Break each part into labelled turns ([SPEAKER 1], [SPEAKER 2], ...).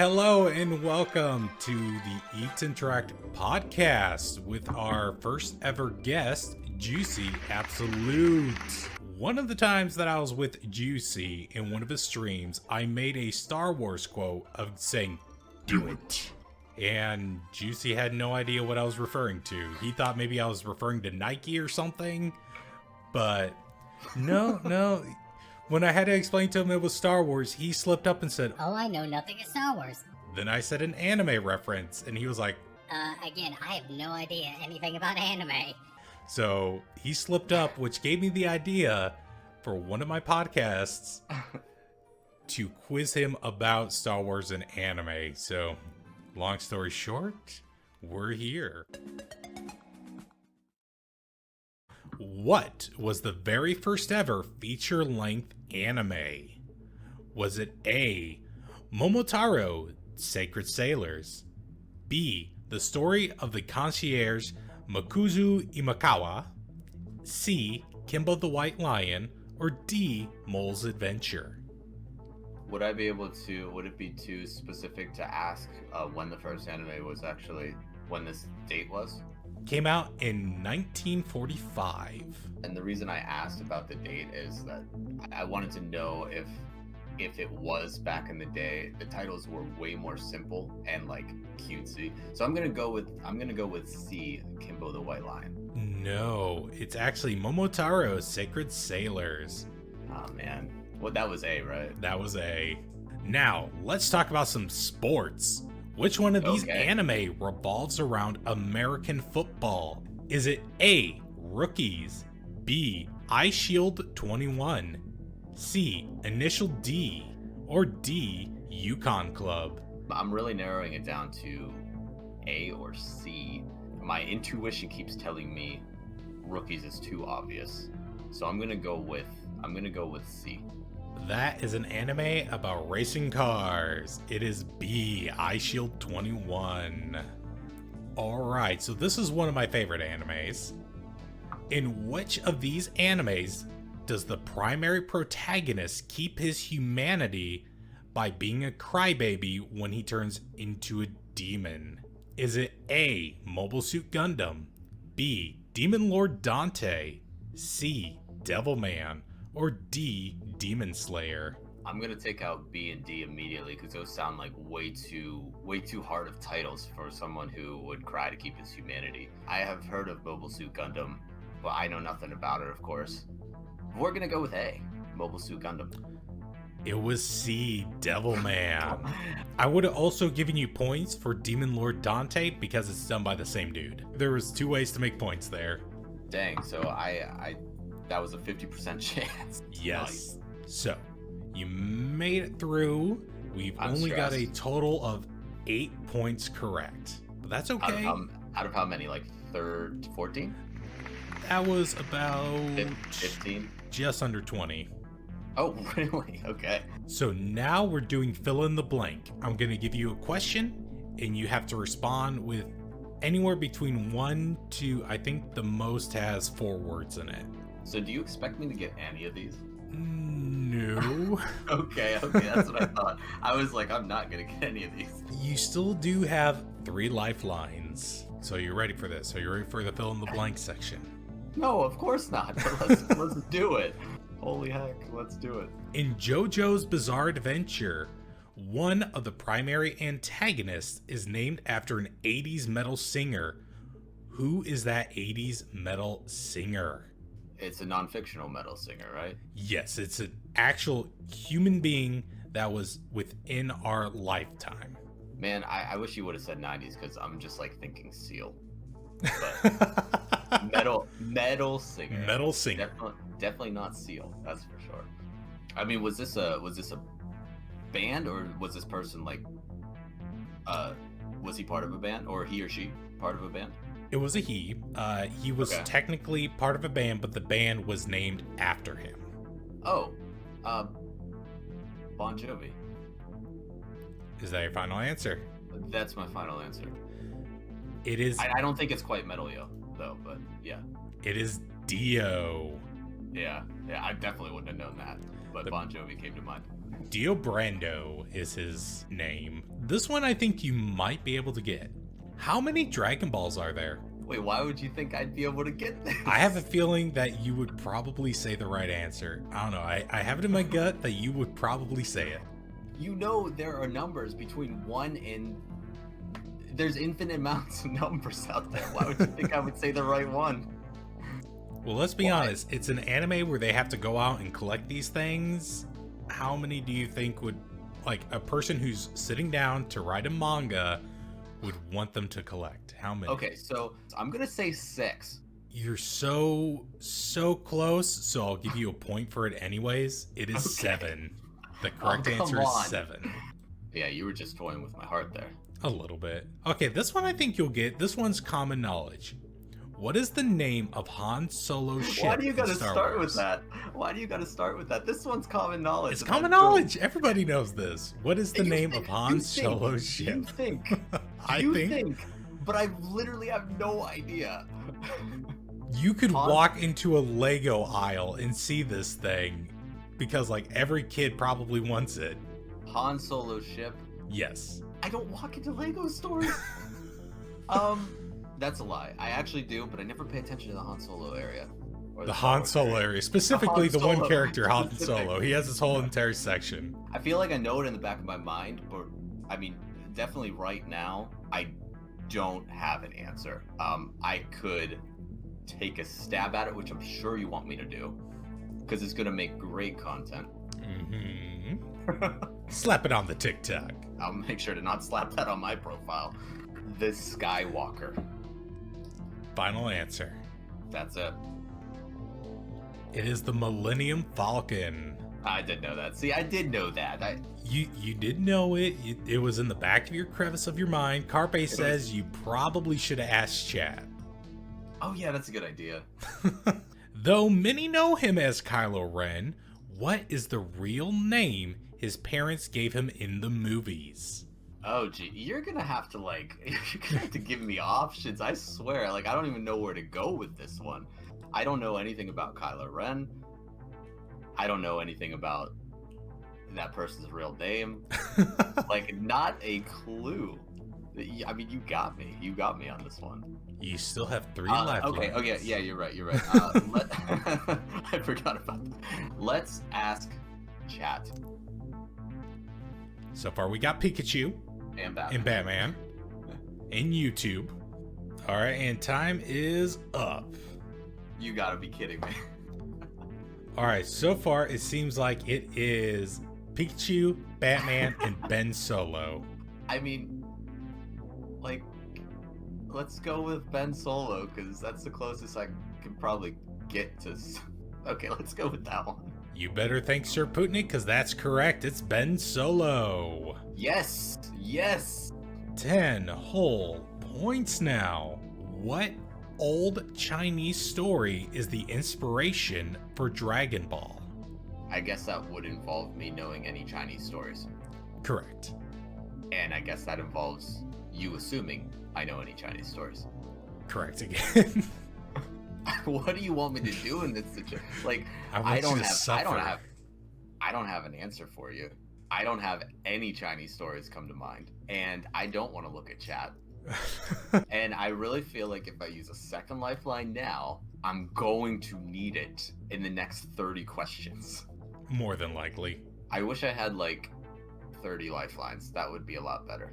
[SPEAKER 1] hello, and welcome to the EtoInteract podcast with our first ever guest, Juicy Absolute. One of the times that I was with Juicy in one of his streams, I made a Star Wars quote of saying, "Do it." And Juicy had no idea what I was referring to. He thought maybe I was referring to Nike or something, but no. When I had to explain to him it was Star Wars, he slipped up and said,
[SPEAKER 2] "Oh, I know nothing of Star Wars."
[SPEAKER 1] Then I said an anime reference, and he was like,
[SPEAKER 2] Again, I have no idea anything about anime.
[SPEAKER 1] So he slipped up, which gave me the idea for one of my podcasts to quiz him about Star Wars and anime. So, long story short, we're here. What was the very first ever feature-length anime? Was it A, Momotaro, Sacred Sailors, B, the story of the concierge Makuzu Imakawa, C, Kimbo the White Lion, or D, Mole's Adventure?
[SPEAKER 3] Would it be too specific to ask when the first anime was actually, when this date was?
[SPEAKER 1] Came out in 1945.
[SPEAKER 3] And the reason I asked about the date is that I wanted to know if it was back in the day. The titles were way more simple and like cutesy. So I'm gonna go with C, Kimbo the White Lion.
[SPEAKER 1] No, it's actually Momotaro, Sacred Sailors.
[SPEAKER 3] Oh man. Well, that was A, right?
[SPEAKER 1] That was A. Now, let's talk about some sports. Which one of these anime revolves around American football? Is it A, Rookies, B, Ice Shield 21, C, Initial D, or D, Yukon Club?
[SPEAKER 3] I'm really narrowing it down to A or C. My intuition keeps telling me Rookies is too obvious. So I'm gonna go with C.
[SPEAKER 1] That is an anime about racing cars. It is B, Ice Shield 21. Alright, so this is one of my favorite animes. In which of these animes does the primary protagonist keep his humanity by being a crybaby when he turns into a demon? Is it A, Mobile Suit Gundam, B, Demon Lord Dante, C, Devilman, or D, Demon Slayer?
[SPEAKER 3] I'm gonna take out B and D immediately because those sound like way too hard of titles for someone who would cry to keep his humanity. I have heard of Mobile Suit Gundam, but I know nothing about it, of course. We're gonna go with A, Mobile Suit Gundam.
[SPEAKER 1] It was C, Devilman. I would have also given you points for Demon Lord Dante because it's done by the same dude. There was two ways to make points there.
[SPEAKER 3] Dang, so I that was a 50% chance.
[SPEAKER 1] Yes. Nice. So, you made it through. We've only got a total of 8 points correct. But that's okay.
[SPEAKER 3] Out of how many? Like 14?
[SPEAKER 1] That was about
[SPEAKER 3] 15?
[SPEAKER 1] Just under 20.
[SPEAKER 3] Oh, really? Okay.
[SPEAKER 1] So now we're doing fill in the blank. I'm going to give you a question, and you have to respond with anywhere between 1 to, I think the most has 4 words in it.
[SPEAKER 3] So do you expect me to get any of these?
[SPEAKER 1] No.
[SPEAKER 3] Okay, that's what I thought. I was like, I'm not going to get any of these.
[SPEAKER 1] You still do have 3 lifelines. So you're ready for this? Are you ready for the fill in the blank section?
[SPEAKER 3] No, of course not. Let's do it. Holy heck, let's do it.
[SPEAKER 1] In Jojo's Bizarre Adventure, one of the primary antagonists is named after an 80s metal singer. Who is that 80s metal singer?
[SPEAKER 3] It's a non-fictional metal singer, right?
[SPEAKER 1] Yes, it's an actual human being that was within our lifetime.
[SPEAKER 3] Man, I wish you would have said 90s because I'm just like thinking Seal. But metal singer.
[SPEAKER 1] Metal singer.
[SPEAKER 3] Definitely not Seal, that's for sure. I mean, was this a band, or was this person like was he part of a band, or he or she part of a band?
[SPEAKER 1] It was a he. He was technically part of a band, but the band was named after him.
[SPEAKER 3] Oh, Bon Jovi.
[SPEAKER 1] Is that your final answer?
[SPEAKER 3] That's my final answer.
[SPEAKER 1] It is.
[SPEAKER 3] I don't think it's quite Metal though, but yeah.
[SPEAKER 1] It is Dio.
[SPEAKER 3] Yeah, I definitely wouldn't have known that, but Bon Jovi came to mind.
[SPEAKER 1] Dio Brando is his name. This one I think you might be able to get. How many Dragon Balls are there?
[SPEAKER 3] Wait, why would you think I'd be able to get this?
[SPEAKER 1] I have a feeling that you would probably say the right answer. I don't know. I have it in my gut that you would probably say it.
[SPEAKER 3] You know there are numbers between 1 and... There's infinite amounts of numbers out there. Why would you think I would say the right one?
[SPEAKER 1] Well, let's be honest. It's an anime where they have to go out and collect these things. How many do you think would, like, a person who's sitting down to write a manga would want them to collect? How many?
[SPEAKER 3] Okay, so I'm gonna say 6.
[SPEAKER 1] You're so close, so I'll give you a point for it anyways. It is 7. The correct answer is 7.
[SPEAKER 3] Yeah, you were just toying with my heart there.
[SPEAKER 1] A little bit. Okay, this one I think you'll get. This one's common knowledge. What is the name of Han Solo's ship?
[SPEAKER 3] Why do you gotta
[SPEAKER 1] in Star
[SPEAKER 3] start
[SPEAKER 1] Wars?
[SPEAKER 3] with that? Why do you gotta start with that? This one's common knowledge.
[SPEAKER 1] It's common knowledge. Everybody knows this. What is the name of Han Solo's ship?
[SPEAKER 3] You think.
[SPEAKER 1] I think.
[SPEAKER 3] But I literally have no idea.
[SPEAKER 1] You could walk into a Lego aisle and see this thing because, like, every kid probably wants it.
[SPEAKER 3] Han Solo's ship?
[SPEAKER 1] Yes.
[SPEAKER 3] I don't walk into Lego stores. That's a lie. I actually do, but I never pay attention to the Han Solo area.
[SPEAKER 1] The Han Solo area. Specifically, the one character, Han
[SPEAKER 3] Specific.
[SPEAKER 1] Solo. He has his whole entire section.
[SPEAKER 3] I feel like I know it in the back of my mind, but I mean, definitely right now, I don't have an answer. I could take a stab at it, which I'm sure you want me to do, because it's going to make great content.
[SPEAKER 1] Slap it on the TikTok.
[SPEAKER 3] I'll make sure to not slap that on my profile. The Skywalker.
[SPEAKER 1] Final answer.
[SPEAKER 3] That's it.
[SPEAKER 1] It is the Millennium Falcon.
[SPEAKER 3] I did know that. See, I did know that.
[SPEAKER 1] You did know it. It was in the back of your crevice of your mind. Carpe says you probably should have asked chat.
[SPEAKER 3] Oh yeah, that's a good idea.
[SPEAKER 1] Though many know him as Kylo Ren, what is the real name his parents gave him in the movies?
[SPEAKER 3] Oh gee, you're gonna have to give me options. I swear, I don't even know where to go with this one. I don't know anything about Kylo Ren. I don't know anything about that person's real name. Not a clue. I mean, you got me. You got me on this one.
[SPEAKER 1] You still have 3 left.
[SPEAKER 3] Okay, yeah, you're right. I forgot about that. Let's ask chat.
[SPEAKER 1] So far, we got Pikachu
[SPEAKER 3] And Batman.
[SPEAKER 1] and Batman and YouTube. All right, and time is up.
[SPEAKER 3] You gotta be kidding me.
[SPEAKER 1] All right, so far it seems like it is Pikachu, Batman, and Ben Solo.
[SPEAKER 3] I mean, let's go with Ben Solo, because that's the closest I can probably get to. Okay, let's go with that one.
[SPEAKER 1] You better thank Sir Putnik, because that's correct. It's Ben Solo.
[SPEAKER 3] Yes!
[SPEAKER 1] 10 whole points now. What old Chinese story is the inspiration for Dragon Ball?
[SPEAKER 3] I guess that would involve me knowing any Chinese stories.
[SPEAKER 1] Correct.
[SPEAKER 3] And I guess that involves you assuming I know any Chinese stories.
[SPEAKER 1] Correct again.
[SPEAKER 3] What do you want me to do in this situation?
[SPEAKER 1] I don't
[SPEAKER 3] have an answer for you. I don't have any Chinese stories come to mind, and I don't want to look at chat. And I really feel like if I use a second lifeline now, I'm going to need it in the next 30 questions.
[SPEAKER 1] More than likely.
[SPEAKER 3] I wish I had 30 lifelines. That would be a lot better.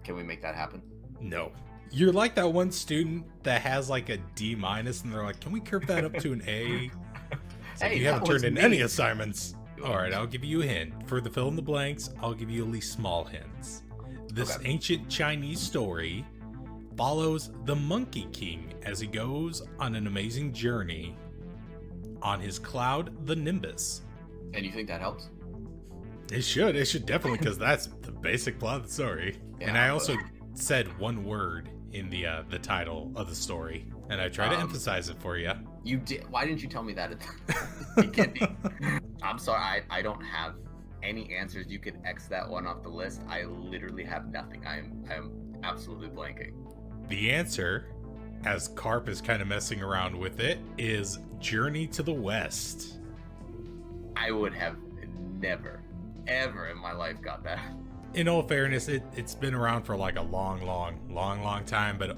[SPEAKER 3] Can we make that happen?
[SPEAKER 1] No. You're like that one student that has a D- and they're like, can we curve that up to an A? So
[SPEAKER 3] Hey,
[SPEAKER 1] you
[SPEAKER 3] that
[SPEAKER 1] haven't turned
[SPEAKER 3] was
[SPEAKER 1] in
[SPEAKER 3] me.
[SPEAKER 1] any assignments. All right, I'll give you a hint. For the fill in the blanks, I'll give you at least small hints. This
[SPEAKER 3] Okay.
[SPEAKER 1] ancient Chinese story follows the Monkey King as he goes on an amazing journey on his cloud, the Nimbus.
[SPEAKER 3] And you think that helps?
[SPEAKER 1] It should definitely, because that's the basic plot of the story.
[SPEAKER 3] Yeah,
[SPEAKER 1] And I also said one word in the title of the story, and I try to emphasize it for you.
[SPEAKER 3] You did. Why didn't you tell me that at the beginning? I'm sorry. I don't have any answers. You can X that one off the list. I literally have nothing. I am absolutely blanking.
[SPEAKER 1] The answer, as Carp is kind of messing around with it, is Journey to the West.
[SPEAKER 3] I would have never ever in my life got that.
[SPEAKER 1] In all fairness, it's been around for like a long time, but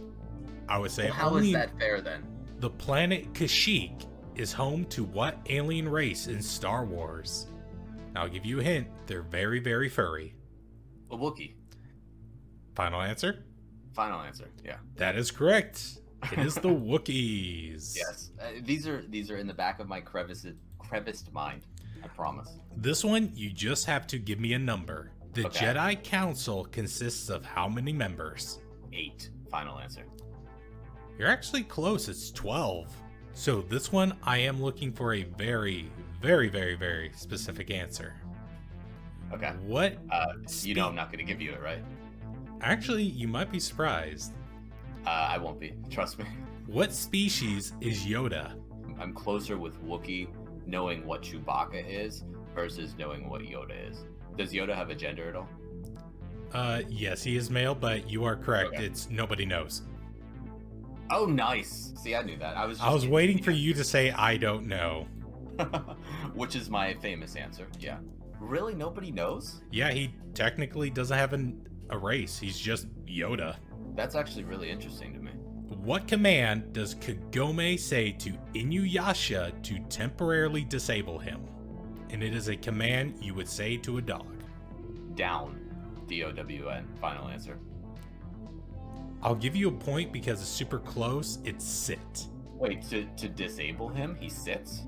[SPEAKER 1] I would say
[SPEAKER 3] Well, how
[SPEAKER 1] only
[SPEAKER 3] is that fair then?
[SPEAKER 1] the planet Kashyyyk is home to what alien race in Star Wars? Now, I'll give you a hint. They're very, very furry.
[SPEAKER 3] A Wookiee.
[SPEAKER 1] Final answer?
[SPEAKER 3] Final answer. Yeah.
[SPEAKER 1] That is correct. It is the Wookiees.
[SPEAKER 3] Yes. These are in the back of my creviced mind. I promise.
[SPEAKER 1] This one, you just have to give me a number. The
[SPEAKER 3] Okay.
[SPEAKER 1] Jedi Council consists of how many members?
[SPEAKER 3] 8. Final answer.
[SPEAKER 1] You're actually close. It's 12. So this one, I am looking for a very, very, very, very specific answer.
[SPEAKER 3] Okay.
[SPEAKER 1] What?
[SPEAKER 3] You know I'm not going to give you it, right?
[SPEAKER 1] Actually, you might be surprised.
[SPEAKER 3] I won't be. Trust me.
[SPEAKER 1] What species is Yoda?
[SPEAKER 3] I'm closer with Wookiee knowing what Chewbacca is versus knowing what Yoda is. Does Yoda have a gender at all?
[SPEAKER 1] Yes, he is male, but you are correct.
[SPEAKER 3] Okay.
[SPEAKER 1] It's nobody knows.
[SPEAKER 3] Oh, nice. See, I knew that. I was
[SPEAKER 1] waiting for you to say I don't know.
[SPEAKER 3] Which is my famous answer. Yeah. Really? Nobody knows?
[SPEAKER 1] Yeah, he technically doesn't have a race. He's just Yoda.
[SPEAKER 3] That's actually really interesting to me.
[SPEAKER 1] What command does Kagome say to Inuyasha to temporarily disable him? And it is a command you would say to a dog.
[SPEAKER 3] Down. D-O-W-N. Final answer.
[SPEAKER 1] I'll give you a point because it's super close. It's sit.
[SPEAKER 3] Wait, to disable him, he sits?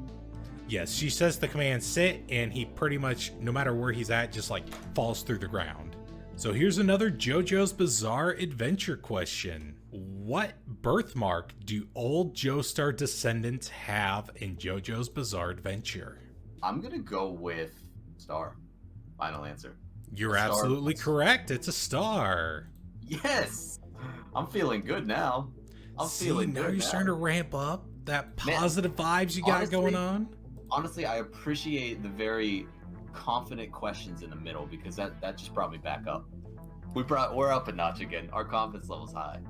[SPEAKER 1] Yes, she says the command sit, and he pretty much, no matter where he's at, just like falls through the ground. So here's another Jojo's Bizarre Adventure question. What birthmark do old Joestar descendants have in Jojo's Bizarre Adventure?
[SPEAKER 3] I'm gonna go with star. Final answer.
[SPEAKER 1] You're
[SPEAKER 3] A star.
[SPEAKER 1] absolutely correct. It's a star.
[SPEAKER 3] Yes! I'm feeling good now. I'm feeling
[SPEAKER 1] now
[SPEAKER 3] good
[SPEAKER 1] you're
[SPEAKER 3] now.
[SPEAKER 1] starting to ramp up that
[SPEAKER 3] Man,
[SPEAKER 1] positive vibes you got
[SPEAKER 3] honestly-
[SPEAKER 1] going on.
[SPEAKER 3] Honestly, I appreciate the very confident questions in the middle because that just brought me back up. We're up a notch again. Our confidence level's high.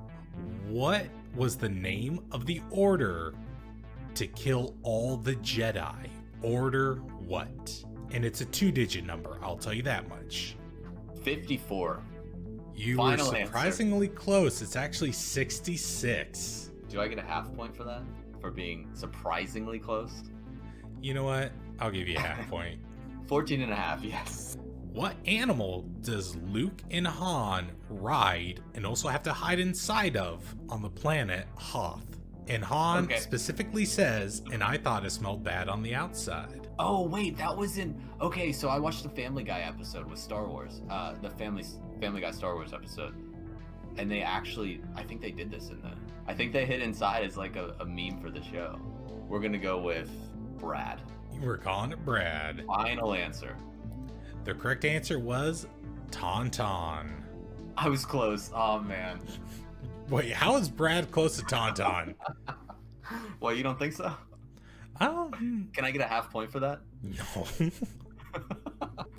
[SPEAKER 1] What was the name of the order to kill all the Jedi? Order what? And it's a 2-digit number, I'll tell you that much.
[SPEAKER 3] 54.
[SPEAKER 1] You
[SPEAKER 3] Final
[SPEAKER 1] were
[SPEAKER 3] answer.
[SPEAKER 1] surprisingly close. It's actually 66.
[SPEAKER 3] Do I get a half point for that? For being surprisingly close?
[SPEAKER 1] You know what? I'll give you a half point.
[SPEAKER 3] 14 and a half, yes.
[SPEAKER 1] What animal does Luke and Han ride and also have to hide inside of on the planet Hoth? And Han
[SPEAKER 3] Okay.
[SPEAKER 1] specifically says, and I thought it smelled bad on the outside.
[SPEAKER 3] Oh, wait, that was in... Okay, so I watched the Family Guy episode with Star Wars. The Family Guy Star Wars episode. And they actually... I think they did this in the... I think they hid inside as like a meme for the show. We're gonna go with Brad.
[SPEAKER 1] You were calling it Brad.
[SPEAKER 3] Final answer.
[SPEAKER 1] The correct answer was Tauntaun.
[SPEAKER 3] I was close. Oh, man.
[SPEAKER 1] Wait, how is Brad close to Tauntaun?
[SPEAKER 3] Well, you don't think so? Can I get a half point for that?
[SPEAKER 1] No.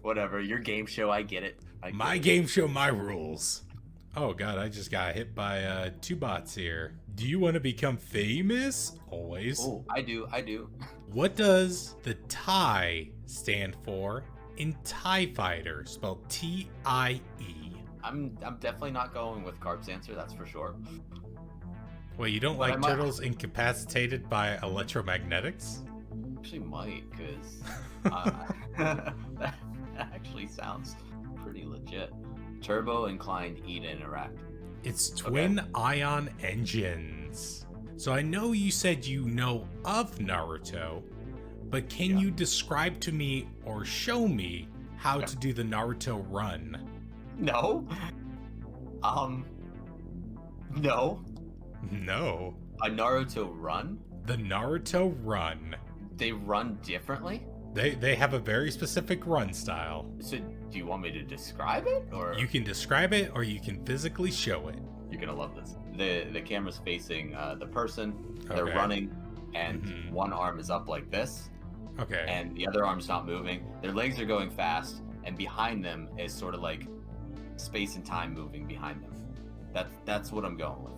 [SPEAKER 3] Whatever. Your game show, I get it.
[SPEAKER 1] My game show, my rules. Oh god, I just got hit by 2 bots here. Do you want to become famous? Always.
[SPEAKER 3] Oh, I do.
[SPEAKER 1] What does the TIE stand for in TIE Fighter, spelled T-I-E?
[SPEAKER 3] I'm definitely not going with Carp's answer, that's for sure.
[SPEAKER 1] Wait, you don't
[SPEAKER 3] But I
[SPEAKER 1] like
[SPEAKER 3] might-
[SPEAKER 1] turtles incapacitated by electromagnetics?
[SPEAKER 3] Actually might, because that actually sounds pretty legit. Turbo inclined EtoInteract.
[SPEAKER 1] It's twin ion engines. So I know you said you know of Naruto, but can you describe to me or show me how to do the Naruto run?
[SPEAKER 3] No. No.
[SPEAKER 1] No.
[SPEAKER 3] A Naruto run?
[SPEAKER 1] The Naruto run.
[SPEAKER 3] They run differently?
[SPEAKER 1] They have a very specific run style.
[SPEAKER 3] So, do you want me to describe it, or
[SPEAKER 1] You can describe it or you can physically show it.
[SPEAKER 3] you're gonna love this? The camera's facing the person. They're
[SPEAKER 1] Okay.
[SPEAKER 3] running, and
[SPEAKER 1] Mhm.
[SPEAKER 3] one arm is up like this,
[SPEAKER 1] Okay.
[SPEAKER 3] and the other arm's not moving. Their legs are going fast, and behind them is sort of like space and time moving behind them. That's what I'm going with.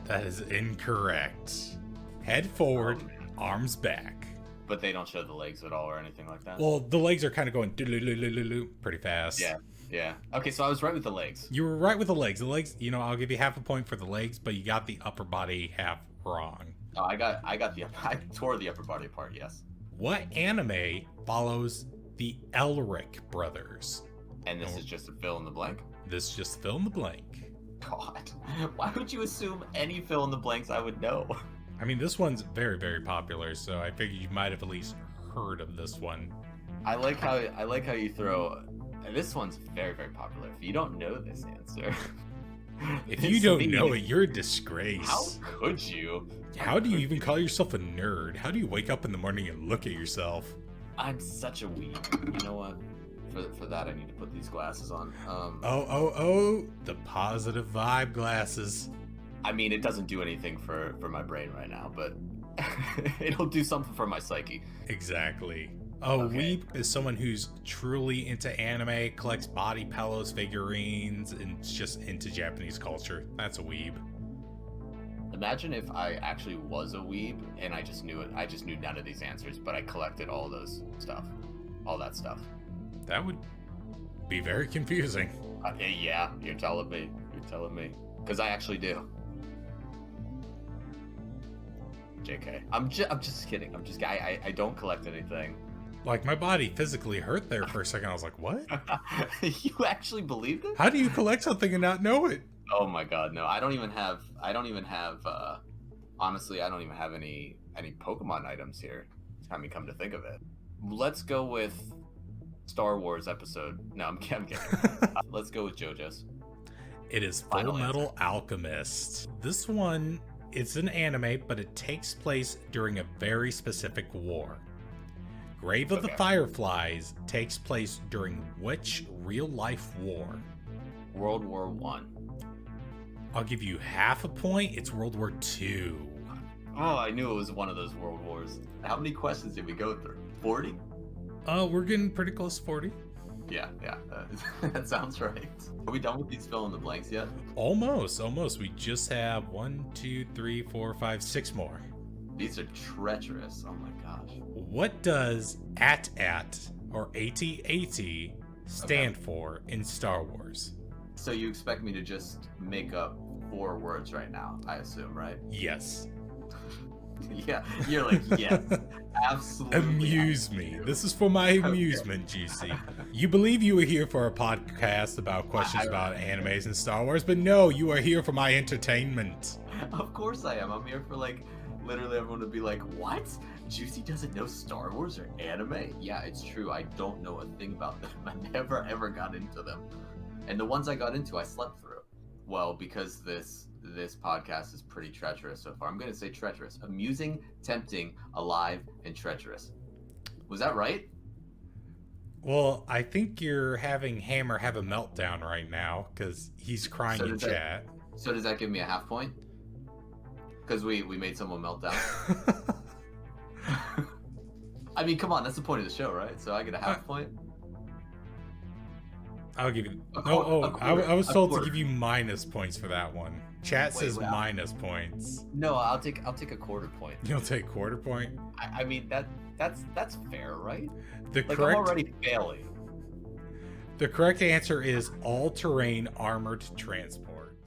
[SPEAKER 1] That is incorrect. Head forward, arms back.
[SPEAKER 3] But they don't show the legs at all or anything like that?
[SPEAKER 1] Well, the legs are kind of going pretty fast.
[SPEAKER 3] Yeah. Okay, so I was right with the legs.
[SPEAKER 1] You were right with the legs. The legs, I'll give you half a point for the legs, but you got the upper body half wrong.
[SPEAKER 3] Oh, I tore the upper body apart, yes.
[SPEAKER 1] What anime follows the Elric brothers?
[SPEAKER 3] And this is just a fill in the blank?
[SPEAKER 1] This is just fill in the blank.
[SPEAKER 3] God, why would you assume any fill in the blanks I would know?
[SPEAKER 1] I mean, this one's very, very popular, so I figured you might have at least heard of this one.
[SPEAKER 3] I like how you throw. This one's very, very popular. If you don't know this answer,
[SPEAKER 1] if you don't know it, you're a disgrace.
[SPEAKER 3] How could you?
[SPEAKER 1] How do you even call yourself a nerd? How do you wake up in the morning and look at yourself?
[SPEAKER 3] I'm such a weeb. You know what? For that, I need to put these glasses on.
[SPEAKER 1] The positive vibe glasses.
[SPEAKER 3] I mean, it doesn't do anything for my brain right now, but it'll do something for my psyche.
[SPEAKER 1] Exactly.
[SPEAKER 3] Okay.
[SPEAKER 1] Weeb is someone who's truly into anime, collects body pillows, figurines, and just into Japanese culture. That's a weeb.
[SPEAKER 3] Imagine if I actually was a weeb and I just knew it. I just knew none of these answers, but I collected all that stuff.
[SPEAKER 1] That would be very confusing.
[SPEAKER 3] Yeah, you're telling me. Because I actually do. JK. I'm just kidding. I don't collect anything.
[SPEAKER 1] Like, my body physically hurt there for a second. I was like, what?
[SPEAKER 3] You actually believed it?
[SPEAKER 1] How do you collect something and not know it?
[SPEAKER 3] Oh my god, no. I don't even have honestly, I don't even have any Pokemon items here. I mean, come to think of it. Let's go with Star Wars episode. No, I'm kidding. Let's go with Jojo's.
[SPEAKER 1] It is Full Metal Alchemist. This one, it's an anime, but it takes place during a very specific war. Grave of the Fireflies takes place during which real-life war?
[SPEAKER 3] World War One.
[SPEAKER 1] I'll give you half a point. It's World War II.
[SPEAKER 3] Oh, I knew it was one of those world wars. How many questions did we go through? 40?
[SPEAKER 1] We're getting pretty close to 40.
[SPEAKER 3] Yeah, that sounds right. Are we done with these fill in the blanks yet?
[SPEAKER 1] Almost. We just have 1, 2, 3, 4, 5, 6 more.
[SPEAKER 3] These are treacherous. Oh my gosh.
[SPEAKER 1] What does ATAT or ATAT stand for in Star Wars?
[SPEAKER 3] So you expect me to just make up 4 words right now, I assume, right?
[SPEAKER 1] Yes.
[SPEAKER 3] Yeah, you're like, yes, absolutely.
[SPEAKER 1] Amuse me. This is for my amusement, GC. You believe you were here for a podcast about questions about animes and Star Wars, but no, you are here for my entertainment.
[SPEAKER 3] Of course I am. I'm here for, like, literally everyone to be like, what? Juicy doesn't know Star Wars or anime? Yeah, it's true. I don't know a thing about them. I never, ever got into them. And the ones I got into, I slept through. Well, because this podcast is pretty treacherous so far. I'm going to say treacherous. Amusing, tempting, alive, and treacherous. Was that right?
[SPEAKER 1] Well, I think you're having Hammer have a meltdown right now because he's crying in chat.
[SPEAKER 3] So does that give me a half point? Because we made someone melt down? I mean, come on, that's the point of the show, right? So I get a half point?
[SPEAKER 1] I'll give you... I was told to give you minus points for that one. Chat says minus points.
[SPEAKER 3] No, I'll take a quarter point.
[SPEAKER 1] You'll take quarter point?
[SPEAKER 3] I mean, that's fair, right?
[SPEAKER 1] I'm
[SPEAKER 3] already failing.
[SPEAKER 1] The correct answer is all-terrain armored transport.